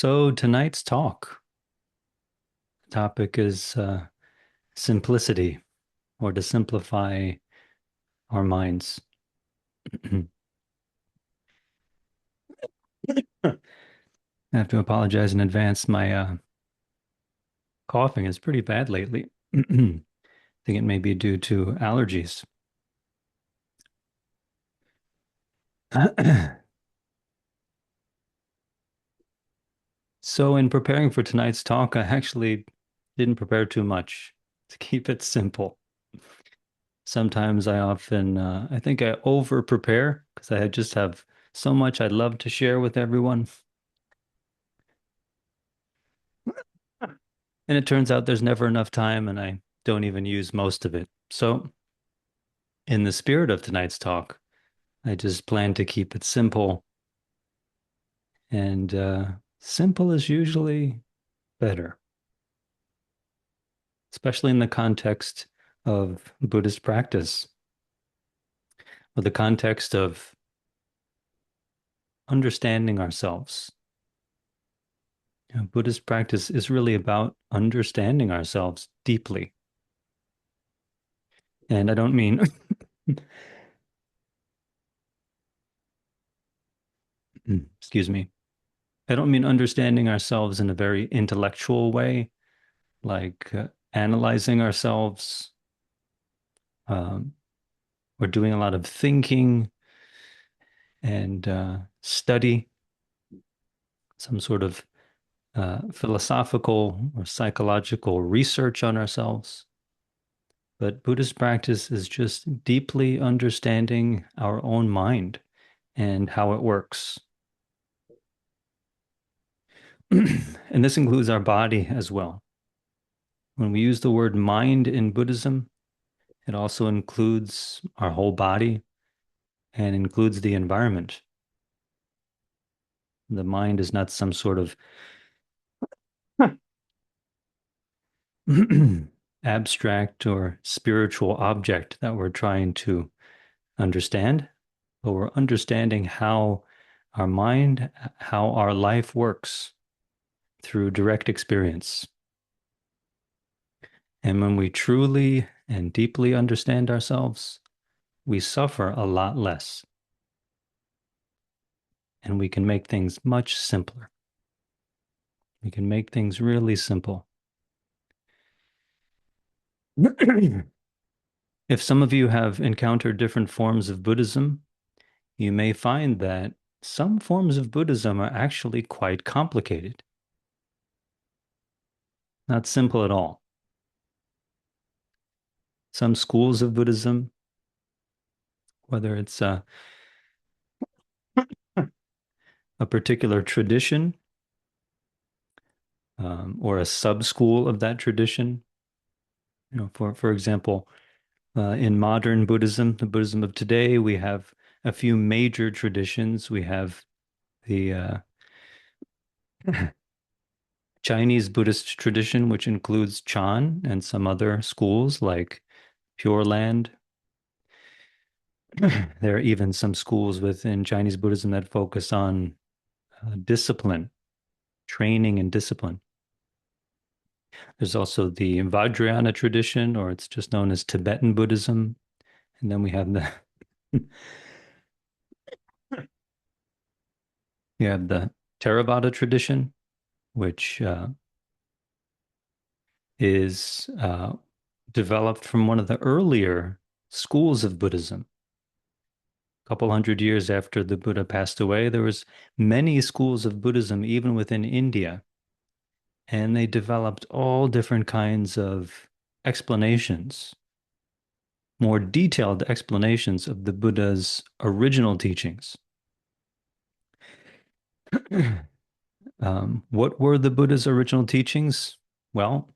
So tonight's topic is simplicity, or to simplify our minds. I have to apologize in advance. My coughing is pretty bad lately. I think it may be due to allergies. So, in preparing for tonight's talk, I actually didn't prepare too much to keep it simple. Sometimes I think I over prepare because I just have so much I'd love to share with everyone. And it turns out there's never enough time, and I don't even use most of it. So, in the spirit of tonight's talk, I just plan to keep it simple, and simple is usually better, especially in the context of Buddhist practice, or the context of understanding ourselves. Buddhist practice is really about understanding ourselves deeply. And I don't mean, excuse me, I don't mean understanding ourselves in a very intellectual way, like analyzing ourselves. Um, we're doing a lot of thinking and study, some sort of philosophical or psychological research on ourselves. But Buddhist practice is just deeply understanding our own mind and how it works. And this includes our body as well. When we use the word mind in Buddhism, it also includes our whole body and includes the environment. The mind is not some sort of abstract or spiritual object that we're trying to understand, but we're understanding how our mind, how our life works through direct experience. And when we truly and deeply understand ourselves, we suffer a lot less and we can make things much simpler. We can make things really simple. If some of you have encountered different forms of Buddhism, you may find that some forms of Buddhism are actually quite complicated, not simple at all. Some schools of Buddhism, whether it's a particular tradition or a sub-school of that tradition, for example, in modern Buddhism, the Buddhism of today, we have a few major traditions. We have the Chinese Buddhist tradition, which includes Chan and some other schools like Pure Land. There are even some schools within Chinese Buddhism that focus on discipline, training and discipline. There's also the Vajrayana tradition, or it's just known as Tibetan Buddhism. And then we have the we have the Theravada tradition, which is developed from one of the earlier schools of Buddhism. A couple hundred years after the Buddha passed away, there was many schools of Buddhism even within India, and they developed all different kinds of explanations, more detailed explanations of the Buddha's original teachings. What were the Buddha's original teachings? Well,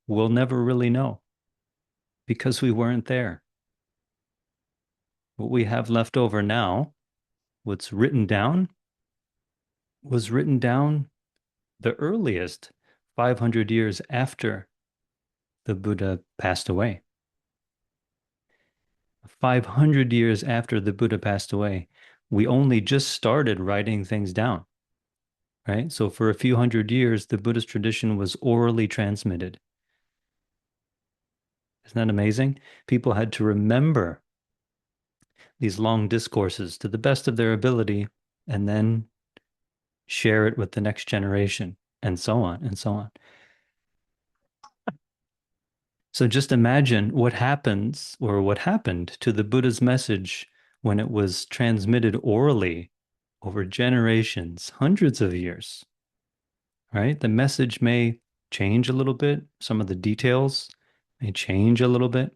we'll never really know because we weren't there. What we have left over now, what's written down, was written down the earliest 500 years after the Buddha passed away. 500 years after the Buddha passed away, we only just started writing things down. right? So for a few hundred years, the Buddhist tradition was orally transmitted. Isn't that amazing? People had to remember these long discourses to the best of their ability and then share it with the next generation, and so on and so on. So just imagine what happens or what happened to the Buddha's message when it was transmitted orally over generations, hundreds of years, right? The message may change a little bit, some of the details may change a little bit.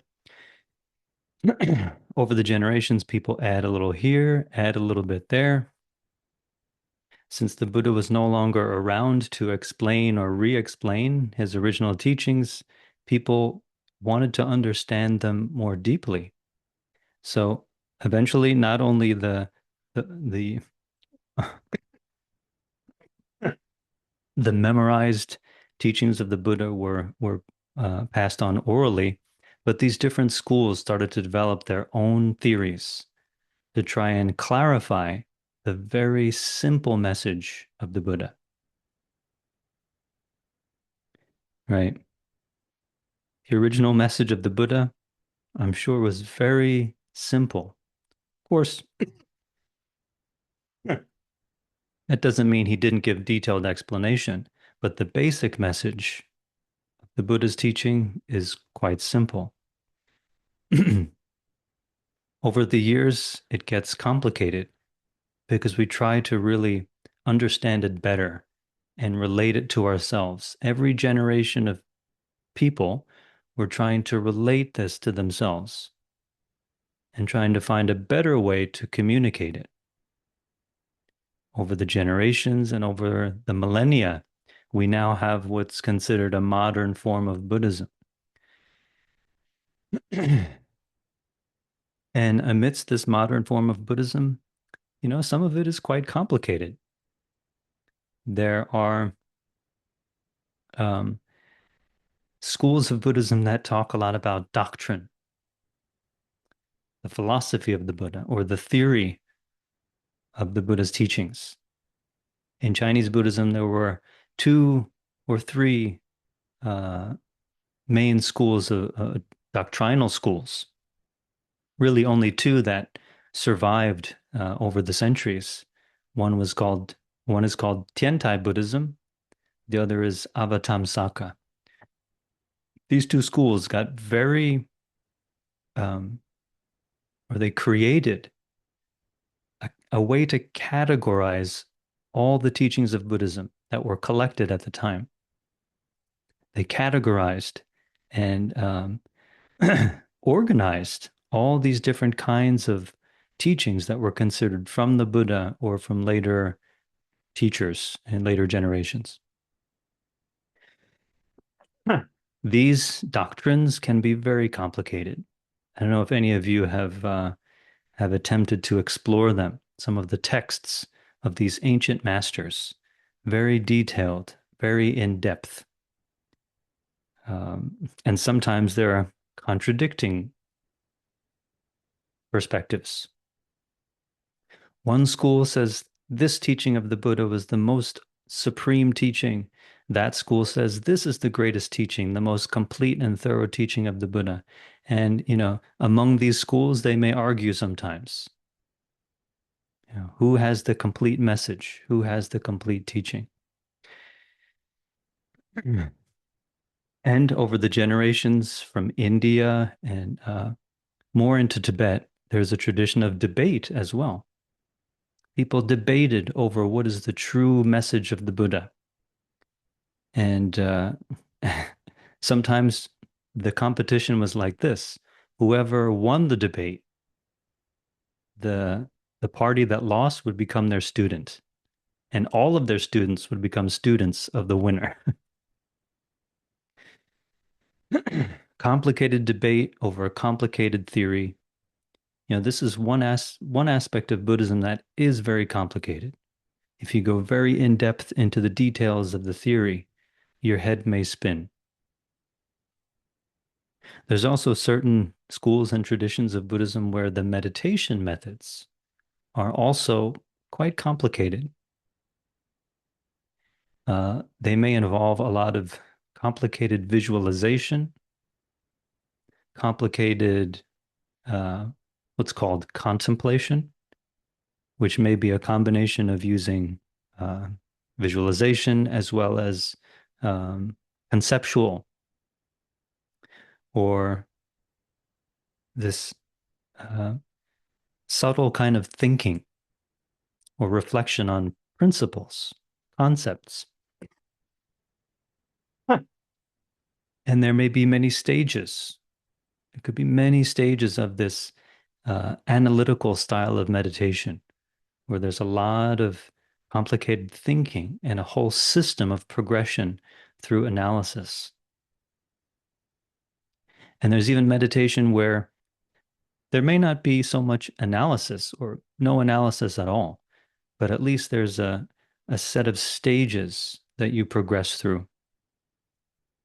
Over the generations, people add a little here, add a little bit there. Since the Buddha was no longer around to explain or re-explain his original teachings, people wanted to understand them more deeply. So eventually, not only the the memorized teachings of the Buddha were passed on orally, but these different schools started to develop their own theories to try and clarify the very simple message of the Buddha, right? The original message of the Buddha, I'm sure, was very simple. Of course, that doesn't mean he didn't give detailed explanation, but the basic message of the Buddha's teaching is quite simple. Over the years, it gets complicated because we try to really understand it better and relate it to ourselves. Every generation of people were trying to relate this to themselves and trying to find a better way to communicate it. Over the generations and over the millennia, we now have what's considered a modern form of Buddhism. And amidst this modern form of Buddhism, some of it is quite complicated. There are um, schools of Buddhism that talk a lot about doctrine, the philosophy of the Buddha, or the theory of the Buddha's teachings. In Chinese Buddhism, there were two or three uh, main schools of doctrinal schools, really only two that survived over the centuries. One was called one is called Tiantai Buddhism, the other is Avatamsaka. These two schools got very um, or they created a way to categorize all the teachings of Buddhism that were collected at the time. They categorized and organized all these different kinds of teachings that were considered from the Buddha or from later teachers and later generations. Huh. These doctrines can be very complicated. I don't know if any of you have attempted to explore them. Some of the texts of these ancient masters, very detailed, very in depth, and sometimes there are contradicting perspectives. One school says this teaching of the Buddha was the most supreme teaching. That school says this is the greatest teaching, the most complete and thorough teaching of the Buddha. And, among these schools, they may argue sometimes. Who has the complete message? Who has the complete teaching? And over the generations from India and more into Tibet, there's a tradition of debate as well. People debated over what is the true message of the Buddha. And sometimes the competition was like this. Whoever won the debate, the the party that lost would become their student, and all of their students would become students of the winner. Complicated debate over a complicated theory. This is one aspect of Buddhism that is very complicated. If you go very in depth into the details of the theory, your head may spin. There's also certain schools and traditions of Buddhism where the meditation methods are also quite complicated. They may involve a lot of complicated visualization, complicated uh, what's called contemplation, which may be a combination of using uh, visualization as well as um, conceptual or this uh, subtle kind of thinking or reflection on principles, concepts. Huh. And there may be many stages. There could be many stages of this analytical style of meditation where there's a lot of complicated thinking and a whole system of progression through analysis. And there's even meditation where there may not be so much analysis or no analysis at all, but at least there's a set of stages that you progress through.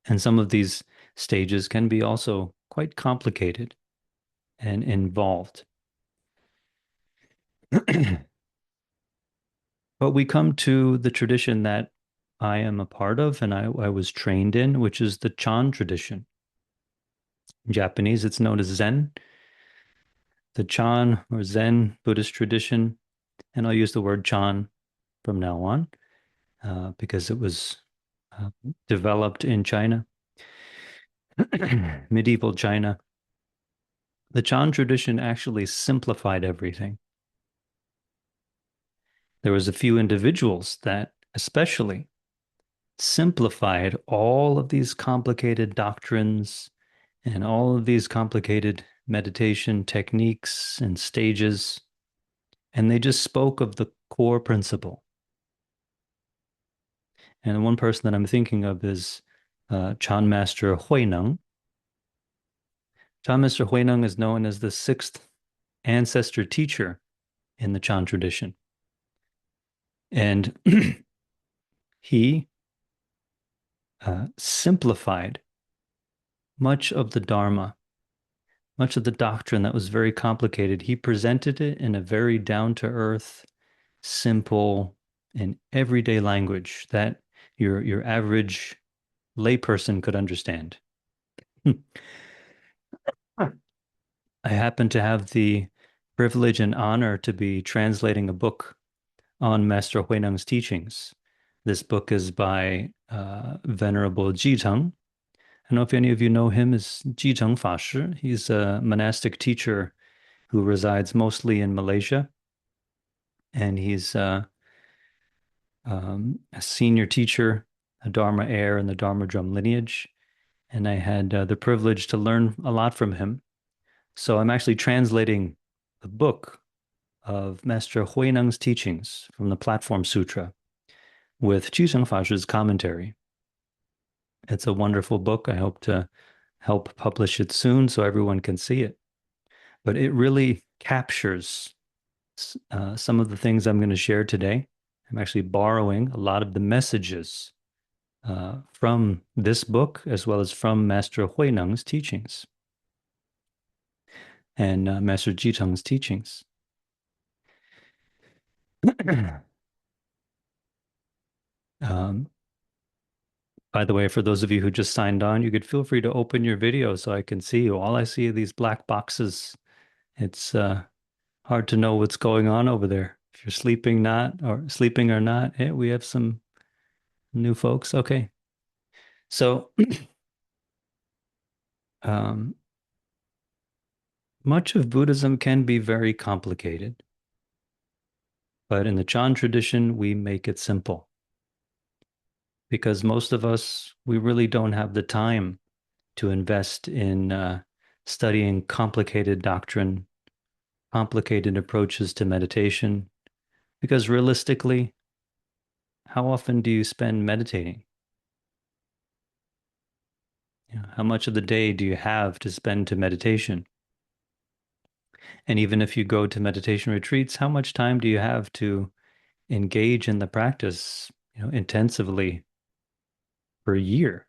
And some of these stages can be also quite complicated and involved. But we come to the tradition that I am a part of and I was trained in, which is the Chan tradition. In Japanese, it's known as Zen, the Chan or Zen Buddhist tradition. And I'll use the word Chan from now on because it was uh, developed in China, medieval China. The Chan tradition actually simplified everything. There was a few individuals that especially simplified all of these complicated doctrines and all of these complicated meditation techniques and stages, and they just spoke of the core principle. And one person that I'm thinking of is Chan Master Huineng. Chan Master Huineng is known as the sixth ancestor teacher in the Chan tradition. And he simplified much of the Dharma, much of the doctrine that was very complicated. He presented it in a very down to earth, simple, and everyday language that your average layperson could understand. I happen to have the privilege and honor to be translating a book on Master Huineng's teachings. This book is by Venerable Jiteng. I don't know if any of you know him as Jiteng Fashi. He's a monastic teacher who resides mostly in Malaysia, and he's a senior teacher, a Dharma heir in the Dharma drum lineage. And I had the privilege to learn a lot from him. So I'm actually translating the book of Master Huineng's teachings from the Platform Sutra with Jiteng Fashi's commentary. It's a wonderful book. I hope to help publish it soon so everyone can see it. But it really captures some of the things I'm going to share today. I'm actually borrowing a lot of the messages from this book as well as from Master Huineng's teachings and Master Jiteng's teachings. um, by the way, for those of you who just signed on, you could feel free to open your video so I can see you. All I see are these black boxes. It's hard to know what's going on over there. If you're sleeping or not. Hey, we have some new folks. Okay. So um, much of Buddhism can be very complicated, but in the Chan tradition, we make it simple because most of us, we really don't have the time to invest in studying complicated doctrine, complicated approaches to meditation, because realistically, how often do you spend meditating? You know, how much of the day do you have to spend to meditation? And even if you go to meditation retreats, how much time do you have to engage in the practice, intensively for a year?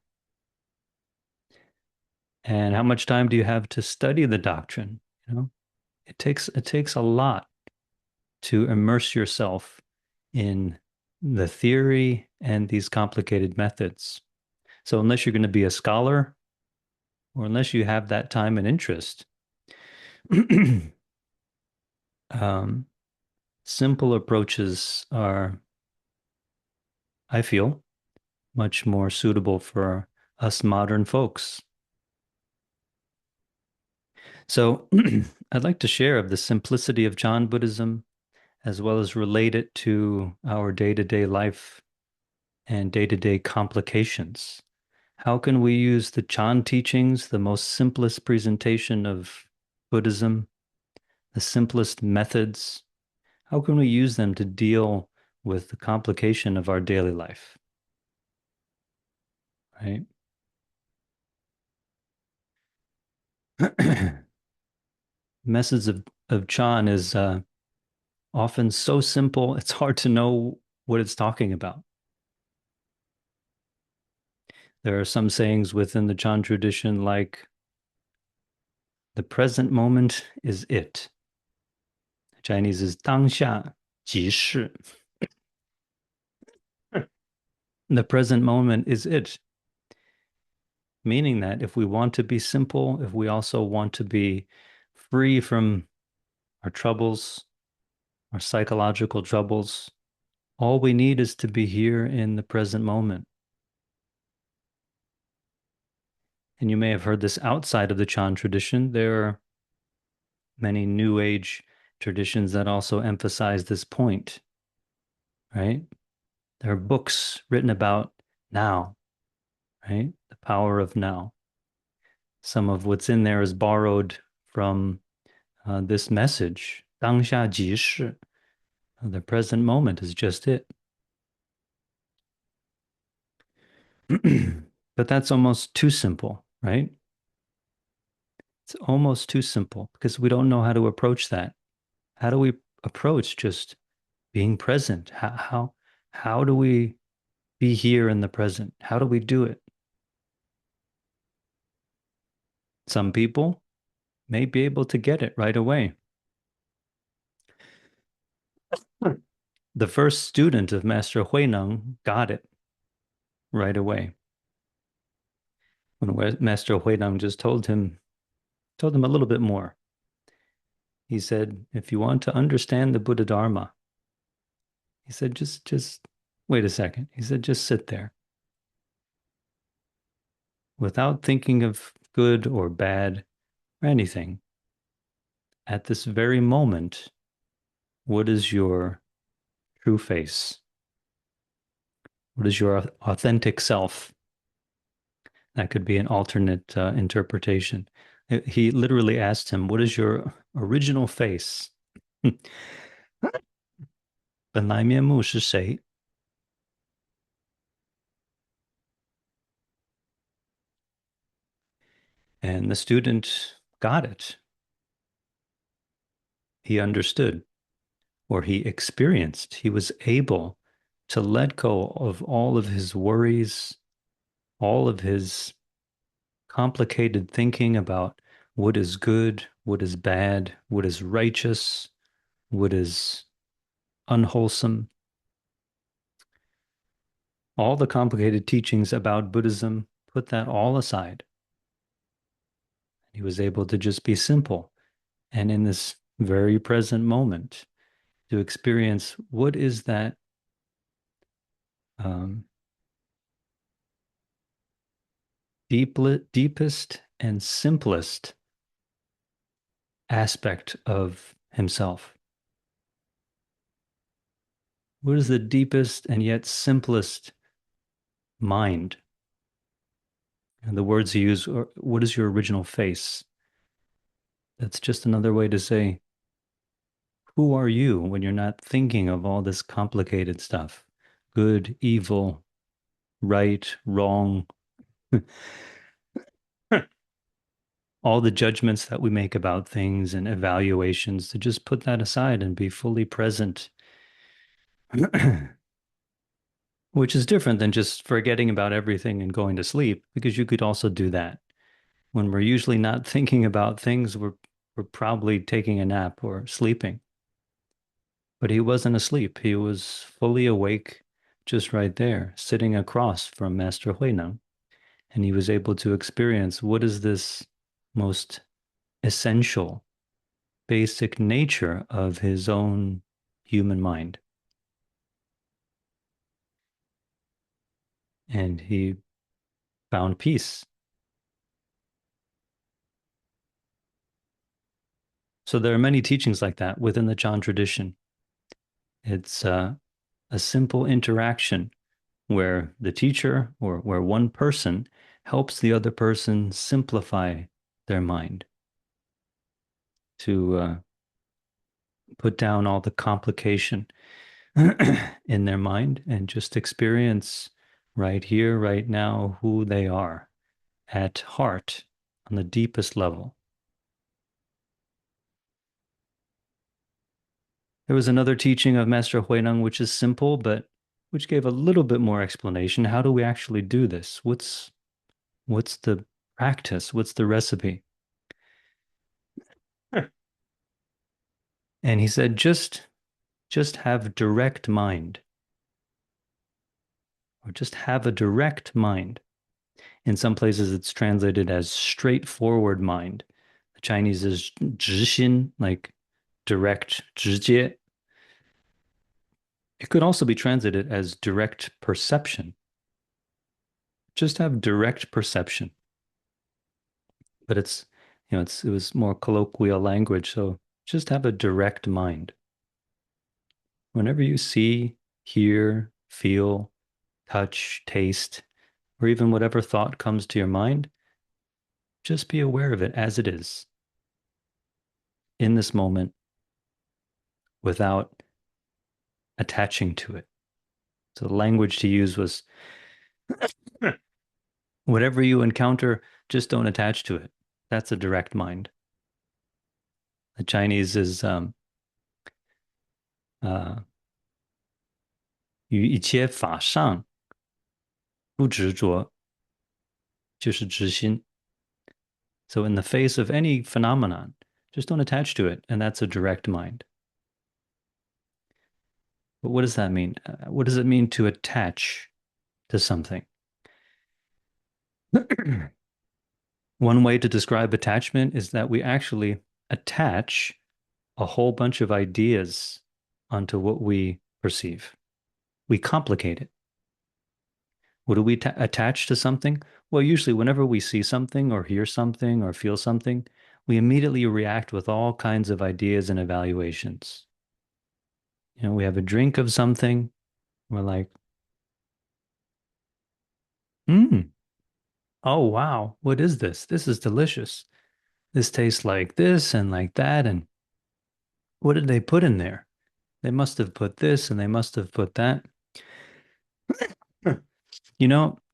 And how much time do you have to study the doctrine? It takes a lot to immerse yourself in the theory and these complicated methods. So unless you're going to be a scholar or unless you have that time and interest, um, simple approaches are, I feel, much more suitable for us modern folks. So I'd like to share of the simplicity of Chan Buddhism as well as relate it to our day-to-day life and day-to-day complications. How can we use the Chan teachings, the most simplest presentation of Buddhism, the simplest methods? How can we use them to deal with the complication of our daily life, right? Message of Chan is often so simple, it's hard to know what it's talking about. There are some sayings within the Chan tradition like, the present moment is it. Chinese is 当下即是. The present moment is it. Meaning that if we want to be simple, if we also want to be free from our troubles, our psychological troubles, all we need is to be here in the present moment. And you may have heard this outside of the Chan tradition. There are many New Age traditions that also emphasize this point, right? There are books written about now, right? The power of now. Some of what's in there is borrowed from this message. 当下即是. The present moment is just it. But that's almost too simple, right? It's almost too simple because we don't know how to approach that. How do we approach just being present? How do we be here in the present? How do we do it? Some people may be able to get it right away. The first student of Master Huineng got it right away. When Master Huineng just told him a little bit more. He said, if you want to understand the Buddha Dharma, he said, just wait a second. He said, just sit there without thinking of good or bad or anything. At this very moment, what is your true face? What is your authentic self? That could be an alternate interpretation. He literally asked him, what is your original face? 本来面目是谁? And the student got it. He understood, or he experienced. He was able to let go of all of his worries, all of his complicated thinking about what is good, what is bad, what is righteous, what is unwholesome. All the complicated teachings about Buddhism, put that all aside. He was able to just be simple and in this very present moment to experience what is that um, deepest and simplest aspect of himself. What is the deepest and yet simplest mind? And the words he used are, what is your original face? That's just another way to say, who are you when you're not thinking of all this complicated stuff? Good, evil, right, wrong, all the judgments that we make about things and evaluations, to just put that aside and be fully present, which is different than just forgetting about everything and going to sleep, because you could also do that. When we're usually not thinking about things, we're probably taking a nap or sleeping. But he wasn't asleep. He was fully awake just right there, sitting across from Master Huineng. And he was able to experience what is this most essential, basic nature of his own human mind. And he found peace. So there are many teachings like that within the Chan tradition. It's a simple interaction where the teacher or where one person helps the other person simplify their mind to put down all the complication in their mind and just experience right here, right now, who they are at heart on the deepest level. There was another teaching of Master Huineng, which is simple, but which gave a little bit more explanation. How do we actually do this? What's the practice? What's the recipe? And he said, just have direct mind, or just have a direct mind. In some places, it's translated as straightforward mind. The Chinese is 直心, like direct, 直接. It could also be translated as direct perception. Just have direct perception. But it was more colloquial language. So just have a direct mind. Whenever you see, hear, feel, touch, taste, or even whatever thought comes to your mind, just be aware of it as it is in this moment without attaching to it. So the language to use was whatever you encounter, just don't attach to it. That's a direct mind. The Chinese is 于一切法上不执着，就是直心. So in the face of any phenomenon, just don't attach to it, and that's a direct mind. But what does that mean? What does it mean to attach to something? One way to describe attachment is that we actually attach a whole bunch of ideas onto what we perceive. We complicate it. What do we attach to something? Well, usually, whenever we see something or hear something or feel something, we immediately react with all kinds of ideas and evaluations. We have a drink of something, we're like, hmm, oh, wow, what is this? This is delicious. This tastes like this and like that. And what did they put in there? They must have put this and they must have put that.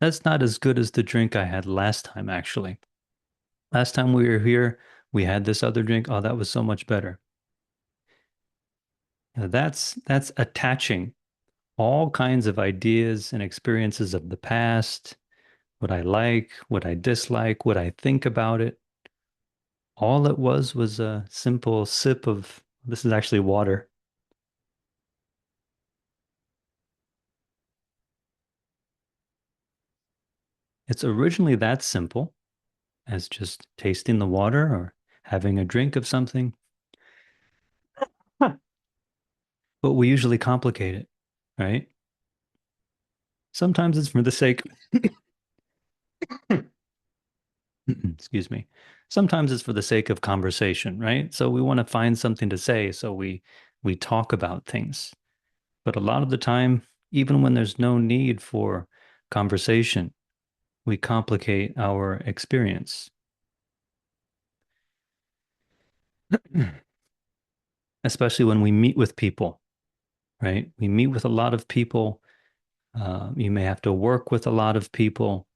That's not as good as the drink I had last time, actually. Last time we were here, we had this other drink. Oh, that was so much better. That's attaching all kinds of ideas and experiences of the past, what I like, what I dislike, what I think about it. All it was a simple sip of, this is actually water. It's originally that simple as just tasting the water or having a drink of something, huh, but we usually complicate it, right? Sometimes it's for the sake, excuse me. Sometimes it's for the sake of conversation, right? So we want to find something to say, so we talk about things. But a lot of the time, even when there's no need for conversation, we complicate our experience. Especially when we meet with people, right? We meet with a lot of people. You may have to work with a lot of people.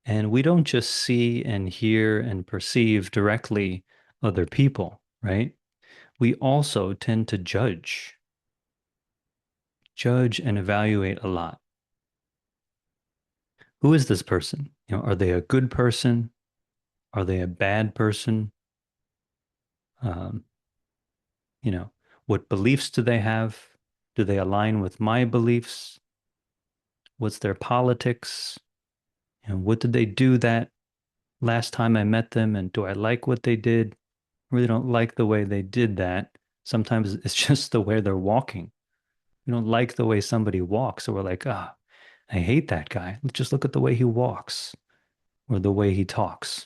And we don't just see and hear and perceive directly other people, right? We also tend to judge and evaluate a lot. Who is this person? Are they a good person? Are they a bad person? Um, what beliefs do they have? Do they align with my beliefs? What's their politics? And what did they do that last time I met them? And do I like what they did? I really don't like the way they did that. Sometimes it's just the way they're walking. We don't like the way somebody walks. So we're like, ah, I hate that guy. Just look at the way he walks or the way he talks.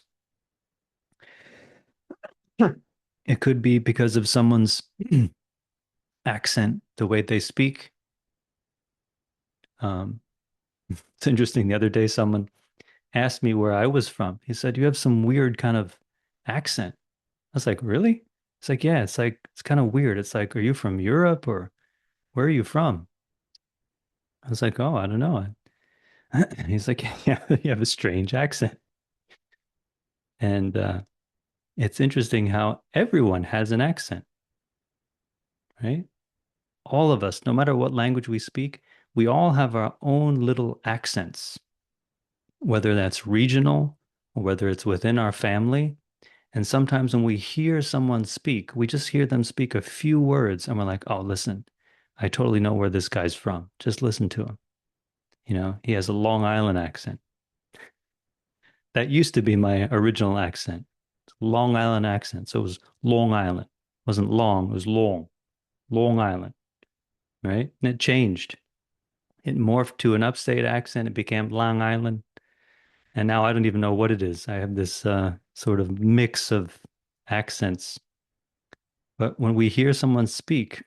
Sure. It could be because of someone's accent, the way they speak. Um, it's interesting. The other day, someone asked me where I was from. He said, "You have some weird kind of accent." I was like, "Really?" It's like, "Yeah, it's like it's kind of weird. It's like, are you from Europe or where are you from?" I was like, "Oh, I don't know." He's like, "Yeah, you have a strange accent." And it's interesting how everyone has an accent, right? All of us, no matter what language we speak, we all have our own little accents, whether that's regional or whether it's within our family. And sometimes when we hear someone speak, we just hear them speak a few words and we're like, oh, listen, I totally know where this guy's from. Just listen to him. He has a Long Island accent. That used to be my original accent. Long Island accent. So it was Long Island. It wasn't long, it was long. Long Island, right? And it changed. It morphed to an upstate accent. It became Long Island. And now I don't even know what it is. I have this sort of mix of accents. But when we hear someone speak,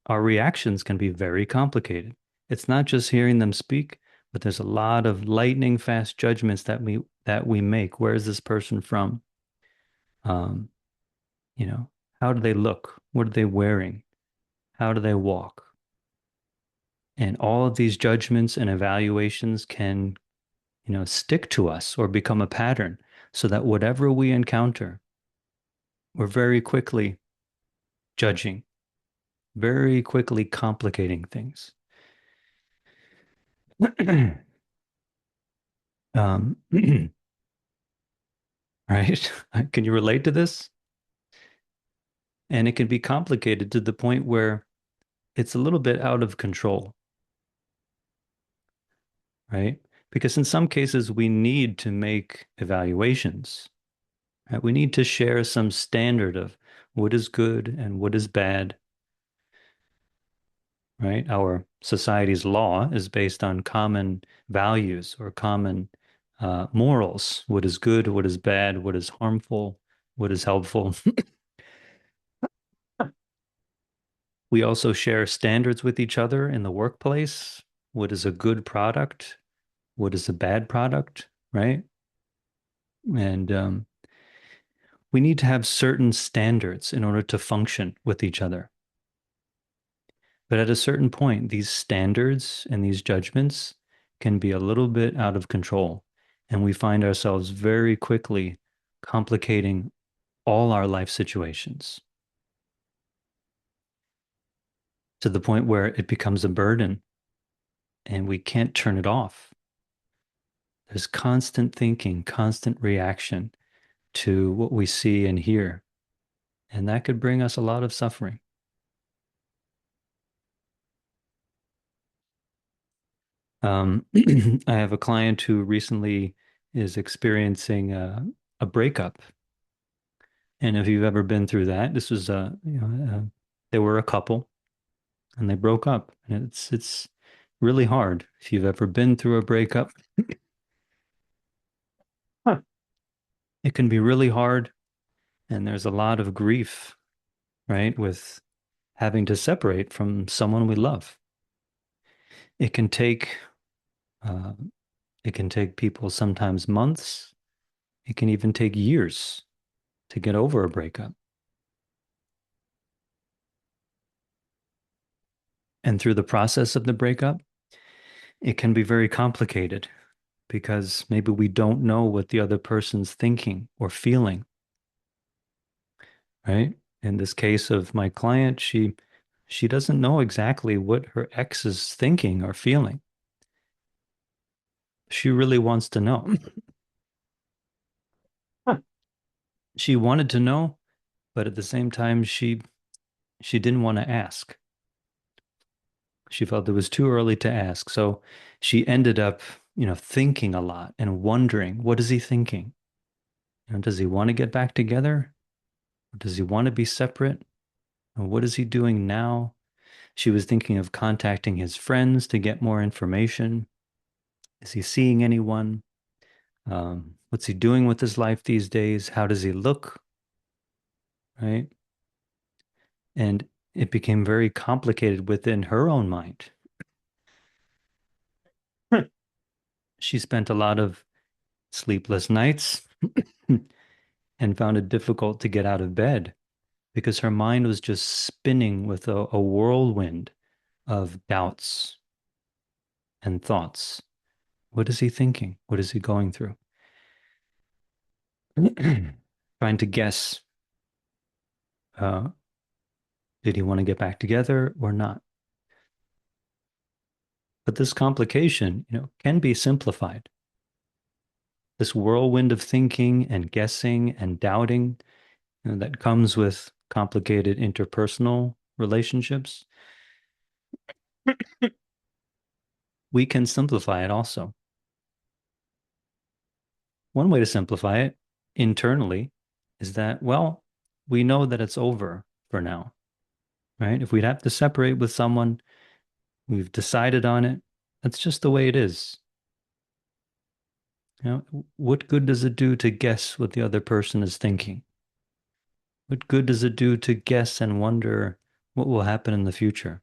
our reactions can be very complicated. It's not just hearing them speak, but there's a lot of lightning fast judgments that we make. Where is this person from? Um, you know, how do they look? What are they wearing? How do they walk? And all of these judgments and evaluations can, stick to us or become a pattern so that whatever we encounter, we're very quickly judging, very quickly complicating things. um, right? Can you relate to this? And it can be complicated to the point where it's a little bit out of control, right? Because in some cases, we need to make evaluations, right? We need to share some standard of what is good and what is bad, right? Our society's law is based on common values or common morals. What is good, what is bad, what is harmful, what is helpful. We also share standards with each other in the workplace. What is a good product? What is a bad product, right? And we need to have certain standards in order to function with each other. But at a certain point, these standards and these judgments can be a little bit out of control. And we find ourselves very quickly complicating all our life situations to the point where it becomes a burden and we can't turn it off. There's constant thinking, constant reaction to what we see and hear. And that could bring us a lot of suffering. I have a client who recently is experiencing a breakup. And if you've ever been through that, this was they were a couple and they broke up. And it's really hard. If you've ever been through a breakup, huh, it can be really hard. And there's a lot of grief, right, with having to separate from someone we love. It can take uh, it can take people sometimes months. It can even take years to get over a breakup. And through the process of the breakup, it can be very complicated because maybe we don't know what the other person's thinking or feeling, right? In this case of my client, she doesn't know exactly what her ex is thinking or feeling. She really wants to know. She wanted to know, but at the same time, she didn't want to ask. She felt it was too early to ask. So she ended up, thinking a lot and wondering, what is he thinking? Does he want to get back together? Or does he want to be separate? And what is he doing now? She was thinking of contacting his friends to get more information. Is he seeing anyone? What's he doing with his life these days? How does he look? Right? And it became very complicated within her own mind. She spent a lot of sleepless nights and found it difficult to get out of bed because her mind was just spinning with a whirlwind of doubts and thoughts. What is he thinking? What is he going through? Trying to guess, uh, did he want to get back together or not? But this complication, can be simplified. This whirlwind of thinking and guessing and doubting, that comes with complicated interpersonal relationships, we can simplify it also. One way to simplify it internally is that, well, we know that it's over for now, right? If we'd have to separate with someone, we've decided on it. That's just the way it is. What good does it do to guess what the other person is thinking? What good does it do to guess and wonder what will happen in the future?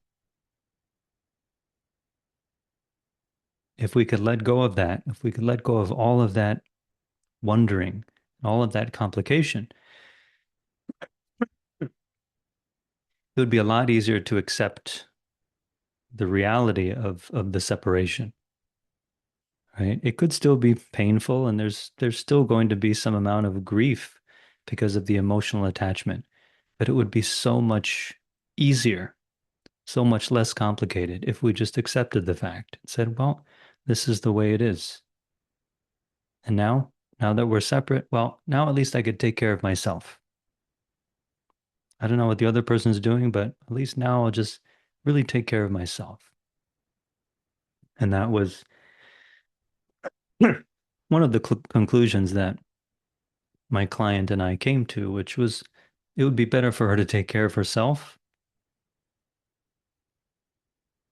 If we could let go of that, if we could let go of all of that wondering, all of that complication, it would be a lot easier to accept the reality of the separation, right? It could still be painful, and there's still going to be some amount of grief because of the emotional attachment, but it would be so much easier, so much less complicated if we just accepted the fact and said, well, this is the way it is. And now that we're separate, well, now at least I could take care of myself. I don't know what the other person's doing, but at least now I'll just really take care of myself. And that was one of the conclusions that my client and I came to, which was it would be better for her to take care of herself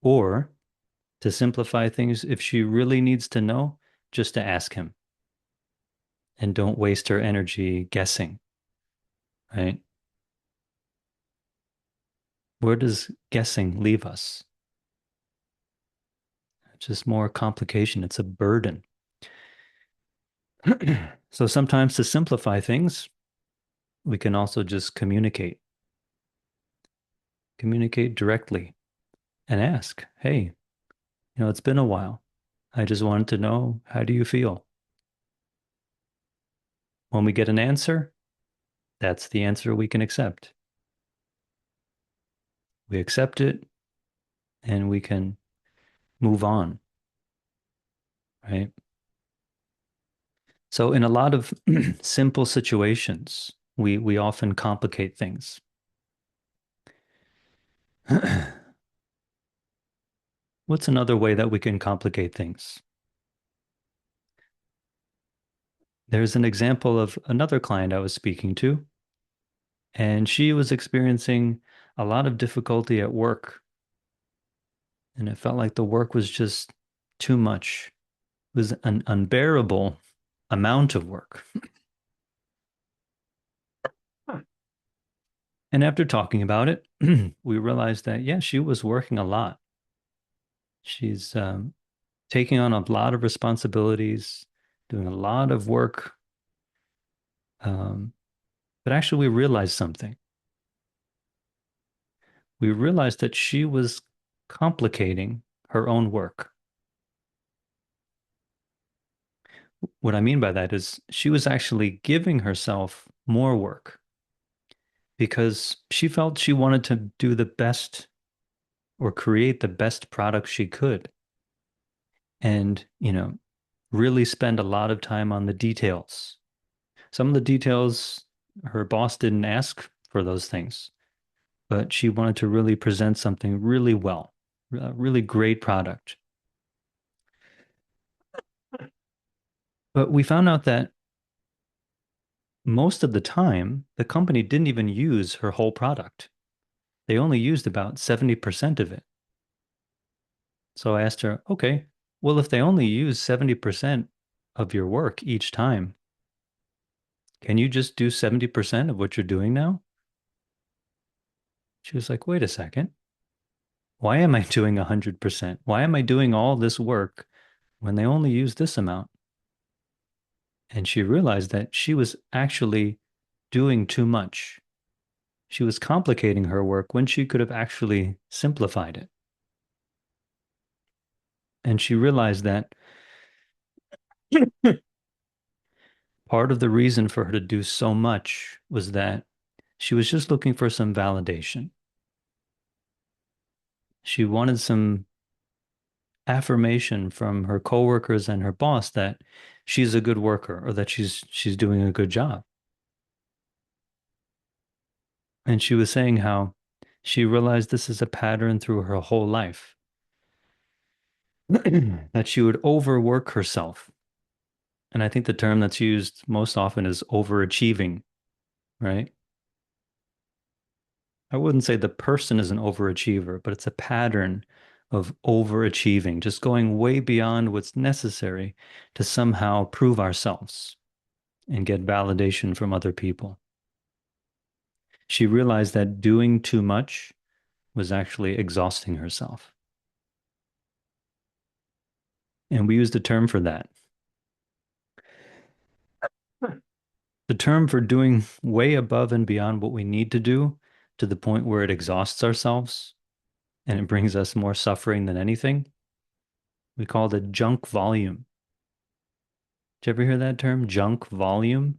or to simplify things if she really needs to know, just to ask him and don't waste her energy guessing, right? Where does guessing leave us? It's just more complication. It's a burden. So sometimes to simplify things, we can also just communicate directly and ask, hey, it's been a while. I just wanted to know, how do you feel? When we get an answer, that's the answer we can accept. We accept it and we can move on, right? So in a lot of simple situations, we often complicate things. What's another way that we can complicate things? There's an example of another client I was speaking to, and she was experiencing a lot of difficulty at work, and it felt like the work was just too much. It was an unbearable amount of work. And after talking about it, we realized that, yeah, she was working a lot. She's taking on a lot of responsibilities, doing a lot of work. But actually, we realized something. We realized that she was complicating her own work. What I mean by that is she was actually giving herself more work because she felt she wanted to do the best or create the best product she could. And, really spend a lot of time on the details. Some of the details, her boss didn't ask for those things, but she wanted to really present something really well. A really great product. But we found out that most of the time, the company didn't even use her whole product. They only used about 70% of it. So I asked her, okay, well, if they only use 70% of your work each time, can you just do 70% of what you're doing now? She was like, wait a second. Why am I doing 100%? Why am I doing all this work when they only use this amount? And she realized that she was actually doing too much. She was complicating her work when she could have actually simplified it. And she realized that part of the reason for her to do so much was that she was just looking for some validation. She wanted some affirmation from her coworkers and her boss that she's a good worker or that she's doing a good job. And she was saying how she realized this is a pattern through her whole life, that she would overwork herself. And I think the term that's used most often is overachieving, right? I wouldn't say the person is an overachiever, but it's a pattern of overachieving, just going way beyond what's necessary to somehow prove ourselves and get validation from other people. She realized that doing too much was actually exhausting herself. And we used a term for that. The term for doing way above and beyond what we need to do to the point where it exhausts ourselves and it brings us more suffering than anything, we call it junk volume. Did you ever hear that term, junk volume?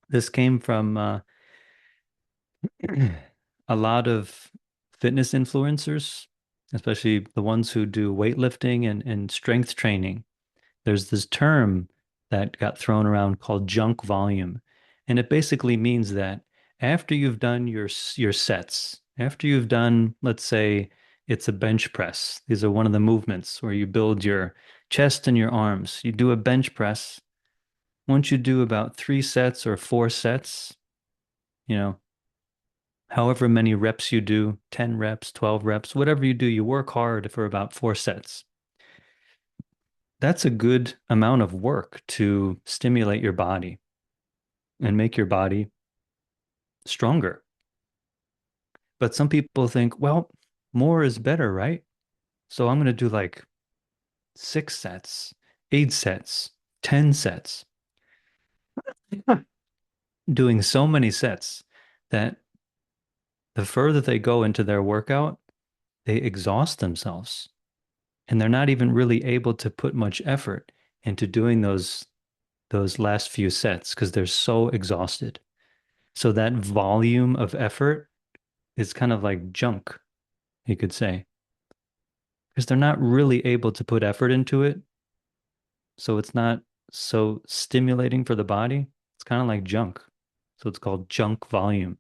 This came from a lot of fitness influencers, especially the ones who do weightlifting and strength training. There's this term that got thrown around called junk volume. And it basically means that after you've done your sets, after you've done, let's say it's a bench press. These are one of the movements where you build your chest and your arms. You do a bench press. Once you do about 3 sets or 4 sets, you know, however many reps you do, 10 reps, 12 reps, whatever you do, you work hard for about 4 sets. That's a good amount of work to stimulate your body and make your body stronger. But some people think, well, more is better, right? So I'm going to do like 6 sets, 8 sets, 10 sets, doing so many sets that the further they go into their workout, they exhaust themselves. And they're not even really able to put much effort into doing those last few sets because they're so exhausted. So that volume of effort is kind of like junk, you could say, because they're not really able to put effort into it. So it's not so stimulating for the body. It's kind of like junk. So it's called junk volume.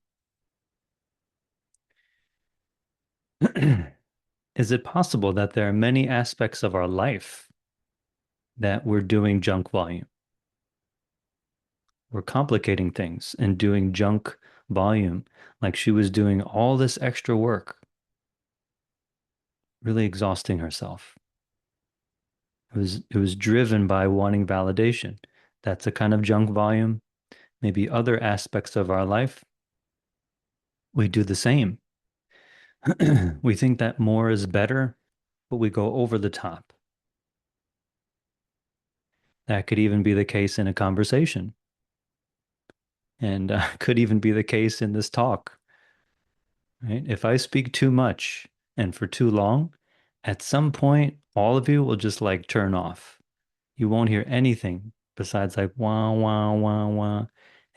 Is it possible that there are many aspects of our life that we're doing junk volume? We're complicating things and doing junk volume, like she was doing all this extra work, really exhausting herself. It was driven by wanting validation. That's a kind of junk volume. Maybe other aspects of our life, we do the same. We think that more is better, but we go over the top. That could even be the case in a conversation, and could even be the case in this talk, right? If I speak too much and for too long, at some point, all of you will just like turn off. You won't hear anything besides like wah, wah, wah, wah,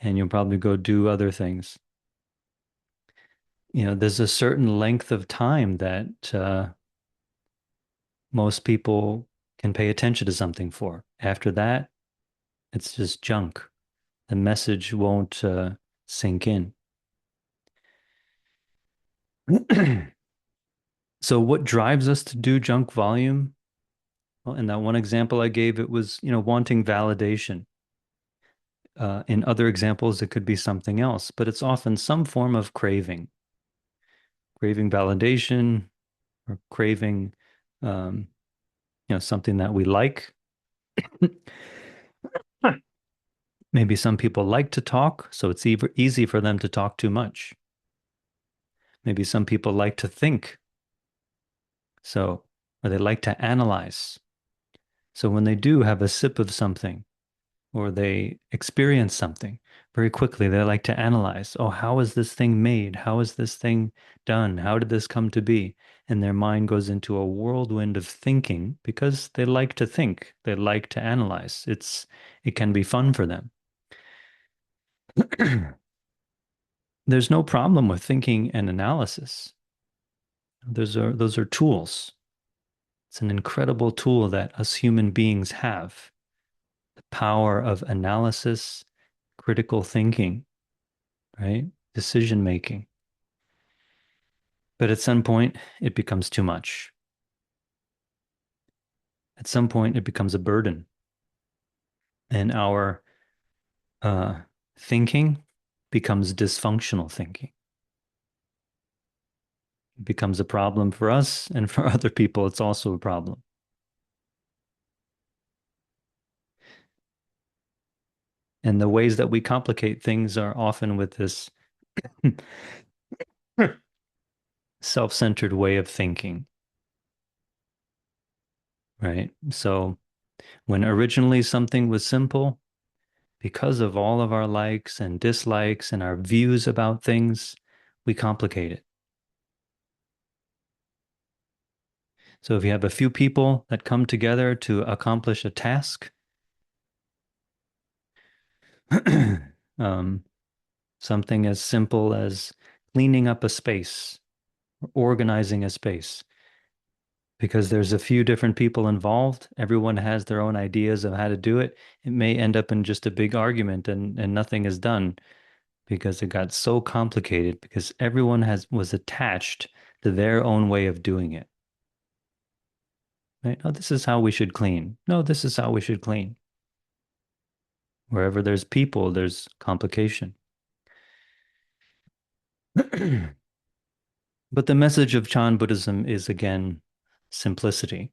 and you'll probably go do other things. There's a certain length of time that most people can pay attention to something for. After that, it's just junk. The message won't sink in. So what drives us to do junk volume? Well, in that one example I gave, it was, wanting validation. In other examples, it could be something else, but it's often some form of craving validation or craving, um, something that we like. Maybe some people like to talk, so it's easy for them to talk too much. Maybe some people like to think, so, or they like to analyze. So when they do have a sip of something, or they experience something very quickly. They like to analyze, oh, how is this thing made? How is this thing done? How did this come to be? And their mind goes into a whirlwind of thinking because they like to think. They like to analyze. It can be fun for them. There's no problem with thinking and analysis. Those are tools. It's an incredible tool that us human beings have. The power of analysis, critical thinking, right? Decision making. But at some point, it becomes too much. At some point, it becomes a burden. And our uh, thinking becomes dysfunctional thinking. It becomes a problem for us, and for other people, it's also a problem. And the ways that we complicate things are often with this self-centered way of thinking, right? So when originally something was simple, because of all of our likes and dislikes and our views about things, we complicate it. So if you have a few people that come together to accomplish a task, um, something as simple as cleaning up a space, organizing a space, because there's a few different people involved, everyone has their own ideas of how to do it. It may end up in just a big argument and nothing is done because it got so complicated because everyone was attached to their own way of doing it. Right? Oh, this is how we should clean. No, this is how we should clean. Wherever there's people, there's complication. But the message of Chan Buddhism is again simplicity,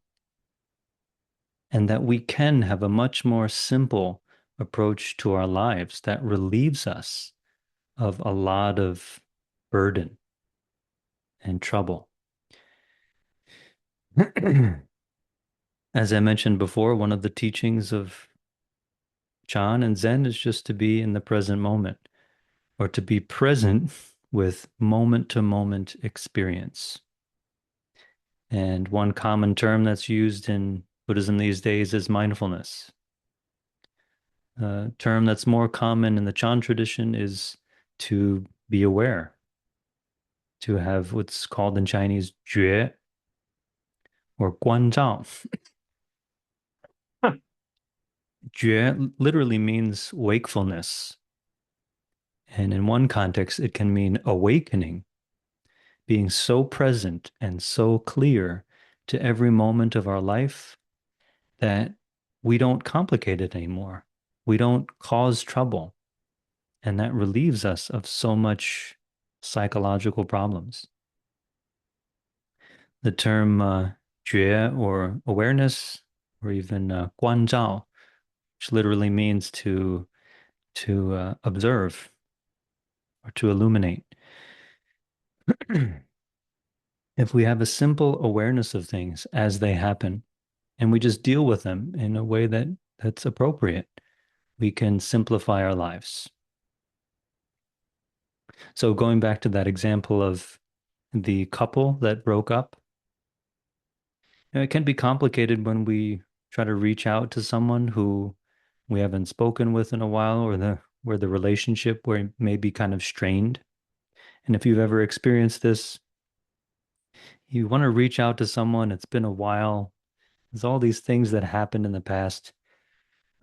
and that we can have a much more simple approach to our lives that relieves us of a lot of burden and trouble. As I mentioned before, one of the teachings of Chan and Zen is just to be in the present moment, or to be present with moment to moment experience. And one common term that's used in Buddhism these days is mindfulness. A term that's more common in the Chan tradition is to be aware, to have what's called in Chinese 觉 or 关照. 觉 literally means wakefulness. And in one context, it can mean awakening, being so present and so clear to every moment of our life that we don't complicate it anymore. We don't cause trouble. And that relieves us of so much psychological problems. The term 觉 or awareness, or even 关照, which literally means to observe or to illuminate. If we have a simple awareness of things as they happen, and we just deal with them in a way that's appropriate, we can simplify our lives. So going back to that example of the couple that broke up, it can be complicated when we try to reach out to someone who we haven't spoken with in a while, or the where the relationship where may be kind of strained. And if you've ever experienced this, you want to reach out to someone, it's been a while. There's all these things that happened in the past.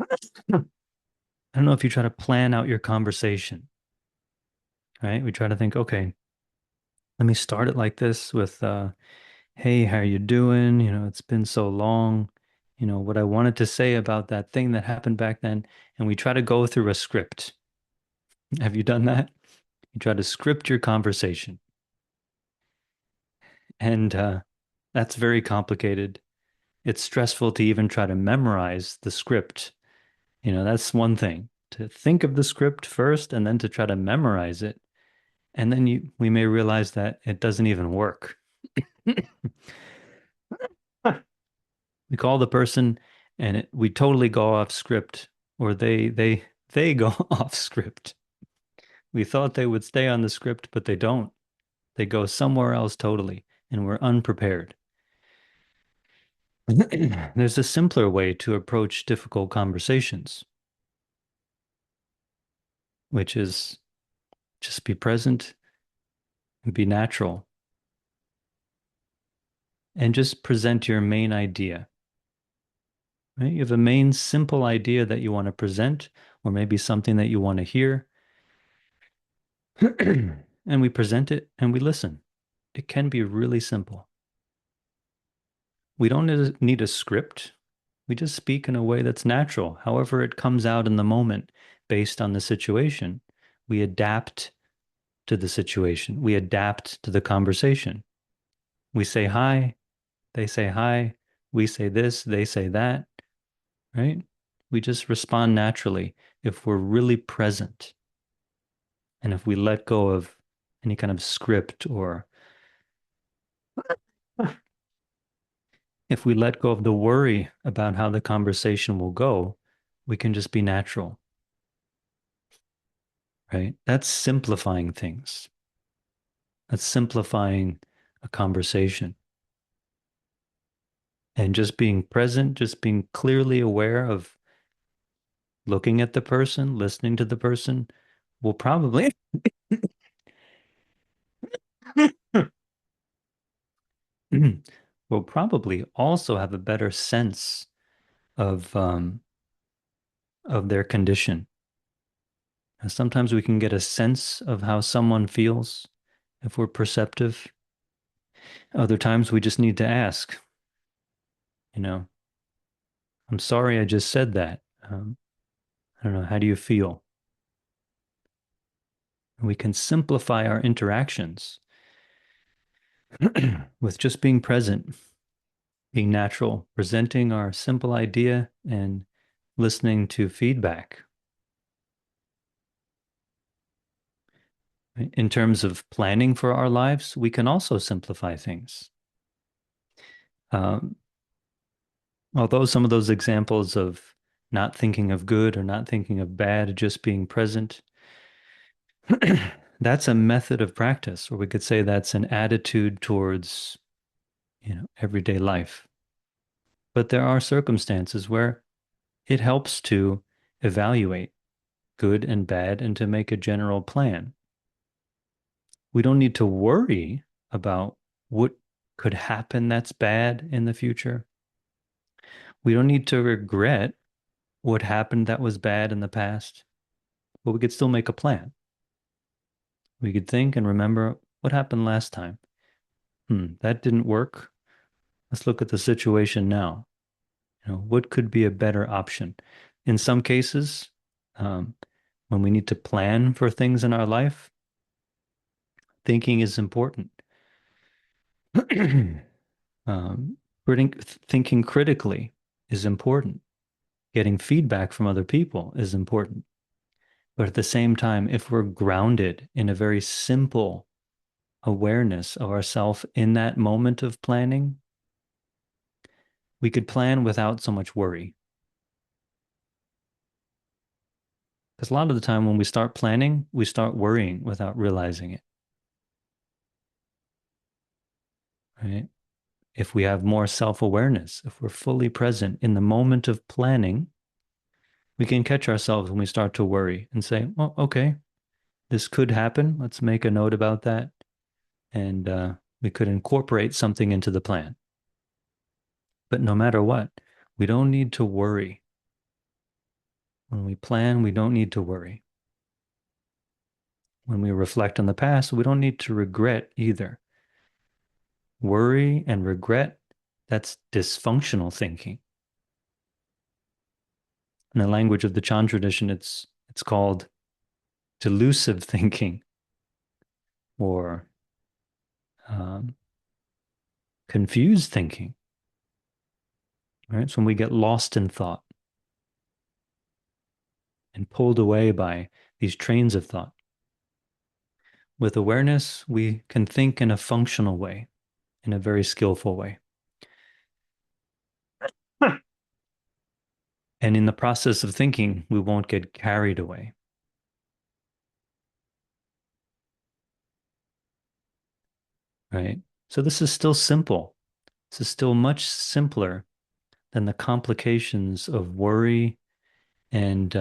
I don't know if you try to plan out your conversation, right? We try to think, okay, let me start it like this with Hey, how you doing? It's been so long. What I wanted to say about that thing that happened back then, and we try to go through a script. Have you done that? You try to script your conversation, and that's very complicated. It's stressful to even try to memorize the script. That's one thing. To think of the script first and then to try to memorize it. And then we may realize that it doesn't even work. We call the person and we totally go off script, or they go off script. We thought they would stay on the script, but they don't. They go somewhere else totally, and we're unprepared. There's a simpler way to approach difficult conversations, which is just be present and be natural and just present your main idea. Right? You have a main simple idea that you want to present, or maybe something that you want to hear, and we present it and we listen. It can be really simple. We don't need a script. We just speak in a way that's natural, however it comes out in the moment based on the situation. We adapt to the situation. We adapt to the conversation. We say hi, they say hi, we say this, they say that, right? We just respond naturally if we're really present and if we let go of any kind of script, or if we let go of the worry about how the conversation will go, we can just be natural, right? That's simplifying things. That's simplifying a conversation. And just being present, just being clearly aware of looking at the person, listening to the person, will probably will probably also have a better sense of their condition. And sometimes we can get a sense of how someone feels if we're perceptive. Other times we just need to ask, you know, I'm sorry I just said that. I don't know, how do you feel? We can simplify our interactions with just being present, being natural, presenting our simple idea and listening to feedback. In terms of planning for our lives, we can also simplify things. Um, Although some of those examples of not thinking of good or not thinking of bad, just being present, that's a method of practice, or we could say that's an attitude towards, everyday life. But there are circumstances where it helps to evaluate good and bad and to make a general plan. We don't need to worry about what could happen that's bad in the future. We don't need to regret what happened that was bad in the past, but we could still make a plan. We could think and remember what happened last time. That didn't work. Let's look at the situation now. What could be a better option? In some cases, um, when we need to plan for things in our life, thinking is important. um, Thinking critically is important. Getting feedback from other people is important. But at the same time, if we're grounded in a very simple awareness of ourself in that moment of planning, we could plan without so much worry. Because a lot of the time when we start planning, we start worrying without realizing it, right? If we have more self-awareness, if we're fully present in the moment of planning, we can catch ourselves when we start to worry and say, well, okay, this could happen. Let's make a note about that. And we could incorporate something into the plan. But no matter what, we don't need to worry. When we plan, we don't need to worry. When we reflect on the past, we don't need to regret either. Worry and regret, that's dysfunctional thinking. In the language of the Chan tradition, it's called delusive thinking or um, confused thinking. Right? So when we get lost in thought and pulled away by these trains of thought, with awareness, we can think in a functional way, in a very skillful way. And in the process of thinking, we won't get carried away. Right? So this is still simple. This is still much simpler than the complications of worry and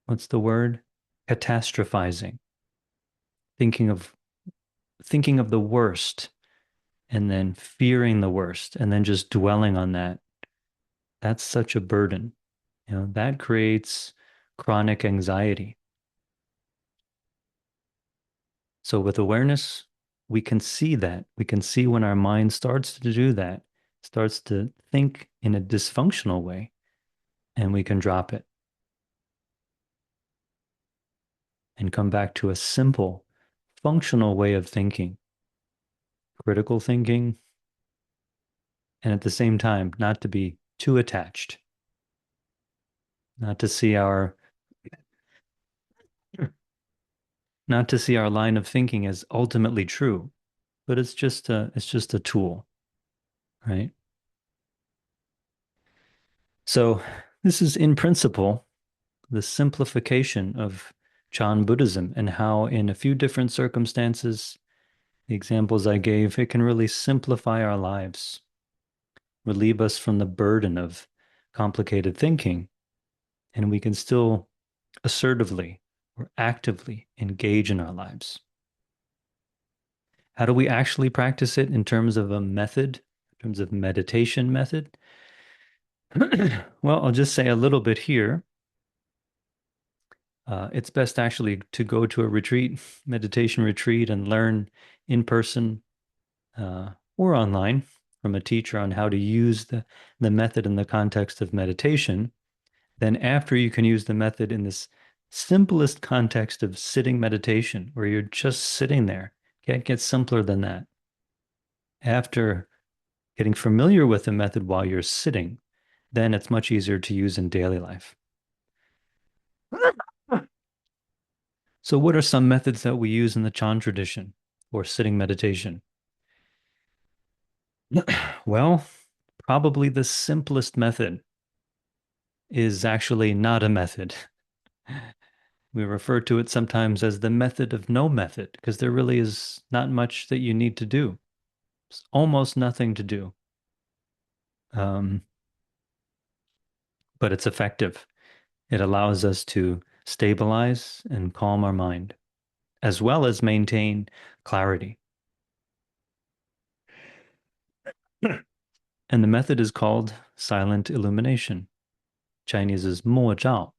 what's the word? Catastrophizing, thinking of thinking of the worst and then fearing the worst and then just dwelling on that. That's such a burden. That creates chronic anxiety. So with awareness, we can see that. We can see when our mind starts to do that, starts to think in a dysfunctional way, and we can drop it and come back to a simple, functional way of thinking, critical thinking, and at the same time, not to be too attached, not to see our not to see our line of thinking as ultimately true, but it's just a tool, right? So this is in principle the simplification of Chan Buddhism and how in a few different circumstances, the examples I gave, it can really simplify our lives, relieve us from the burden of complicated thinking, and we can still assertively or actively engage in our lives. How do we actually practice it in terms of a method, in terms of meditation method? Well, I'll just say a little bit here. It's best actually to go to a retreat, meditation retreat, and learn in person or online from a teacher on how to use the method in the context of meditation. Then, after you can use the method in this simplest context of sitting meditation, where you're just sitting there, can't get simpler than that. After getting familiar with the method while you're sitting, then it's much easier to use in daily life. So, what are some methods that we use in the Chan tradition for sitting meditation? Well, probably the simplest method is actually not a method. We refer to it sometimes as the method of no method because there really is not much that you need to do. It's almost nothing to do. Um, but it's effective. It allows us to stabilize and calm our mind, as well as maintain clarity. And the method is called silent illumination. Chinese is mo zhao.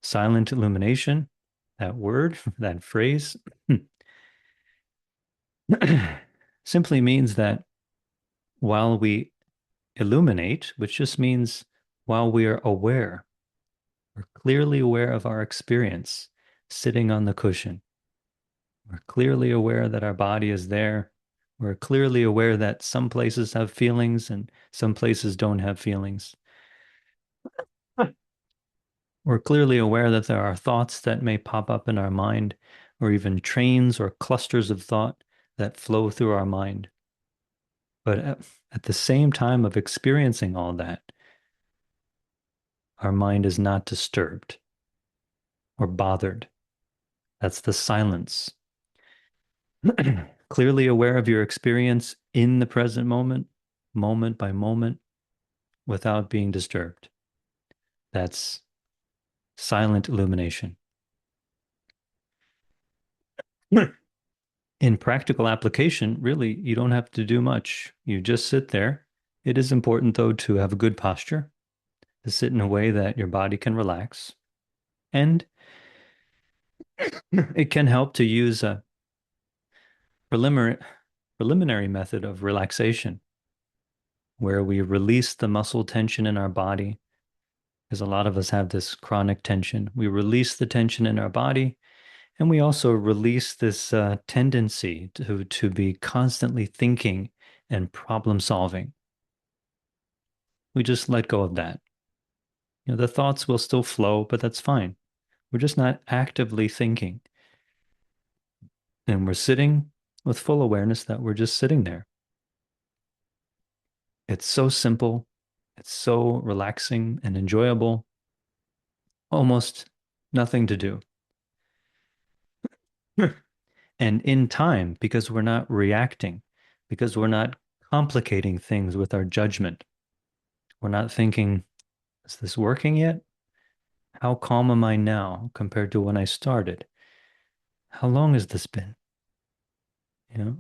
Silent illumination, that word, that phrase, simply means that while we illuminate, which just means while we are aware, we're clearly aware of our experience sitting on the cushion. We're clearly aware that our body is there. We're clearly aware that some places have feelings and some places don't have feelings. We're clearly aware that there are thoughts that may pop up in our mind, or even trains or clusters of thought that flow through our mind. But at the same time of experiencing all that, our mind is not disturbed or bothered. That's the silence. Clearly aware of your experience in the present moment, moment by moment, without being disturbed. That's silent illumination. In practical application, really, you don't have to do much. You just sit there. It is important, though, to have a good posture, to sit in a way that your body can relax. And it can help to use a preliminary, preliminary method of relaxation, where we release the muscle tension in our body, because a lot of us have this chronic tension. We release the tension in our body, and we also release this tendency to be constantly thinking and problem solving. We just let go of that. The thoughts will still flow, but that's fine. We're just not actively thinking. And we're sitting with full awareness that we're just sitting there. It's so simple. It's so relaxing and enjoyable. Almost nothing to do. And in time, because we're not reacting, because we're not complicating things with our judgment, we're not thinking, is this working yet? How calm am I now compared to when I started? How long has this been?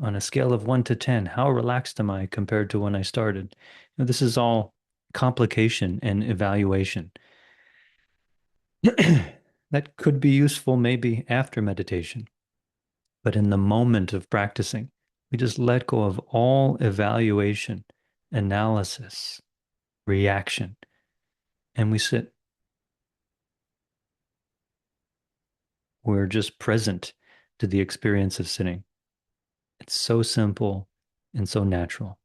On a scale of 1 to 10, how relaxed am I compared to when I started? This is all complication and evaluation. That could be useful maybe after meditation, but in the moment of practicing, we just let go of all evaluation, analysis, reaction, and we sit. We're just present to the experience of sitting. It's so simple and so natural.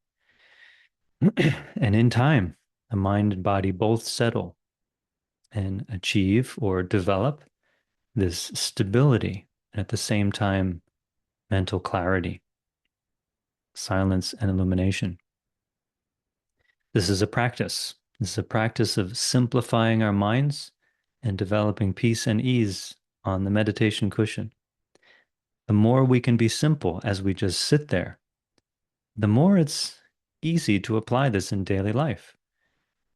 And in time, the mind and body both settle and achieve or develop this stability, and at the same time, mental clarity, silence, and illumination. This is a practice. This is a practice of simplifying our minds and developing peace and ease on the meditation cushion. The more we can be simple as we just sit there, the more it's easy to apply this in daily life.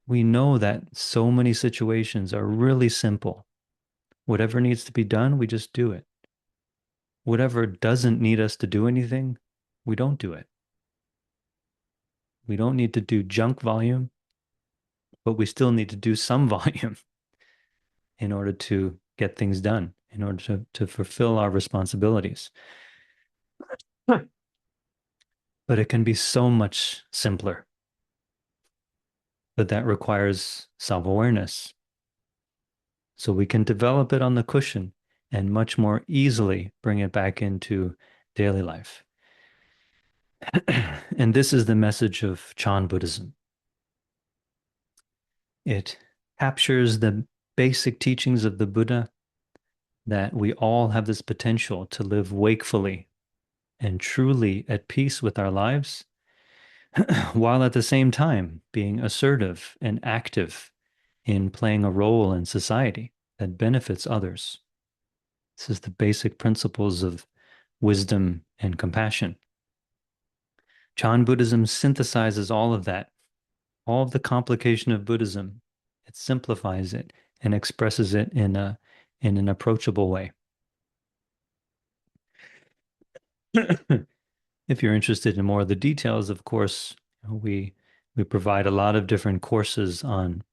We know that so many situations are really simple. Whatever needs to be done, we just do it. Whatever doesn't need us to do anything, we don't do it. We don't need to do junk volume, but we still need to do some volume in order to get things done, in order to fulfill our responsibilities. But it can be so much simpler. But that requires self-awareness. So we can develop it on the cushion and much more easily bring it back into daily life. And this is the message of Chan Buddhism. It captures the basic teachings of the Buddha, that we all have this potential to live wakefully and truly at peace with our lives, while at the same time being assertive and active in playing a role in society that benefits others. This is the basic principles of wisdom and compassion. Chan Buddhism synthesizes all of that, all of the complication of Buddhism. It simplifies it and expresses it in an approachable way. If you're interested in more of the details, of course, we provide a lot of different courses on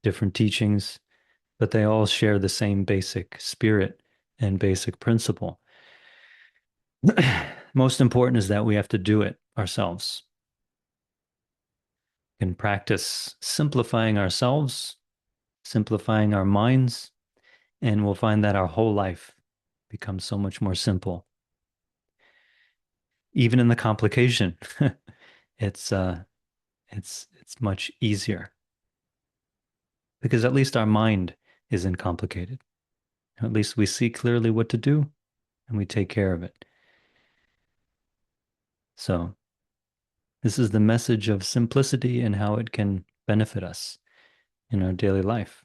different teachings, but they all share the same basic spirit and basic principle. Most important is that we have to do it ourselves. We can practice simplifying ourselves, simplifying our minds, and we'll find that our whole life becomes so much more simple. Even in the complication, it's it's much easier because at least our mind isn't complicated. At least we see clearly what to do and we take care of it. So this is the message of simplicity and how it can benefit us in our daily life.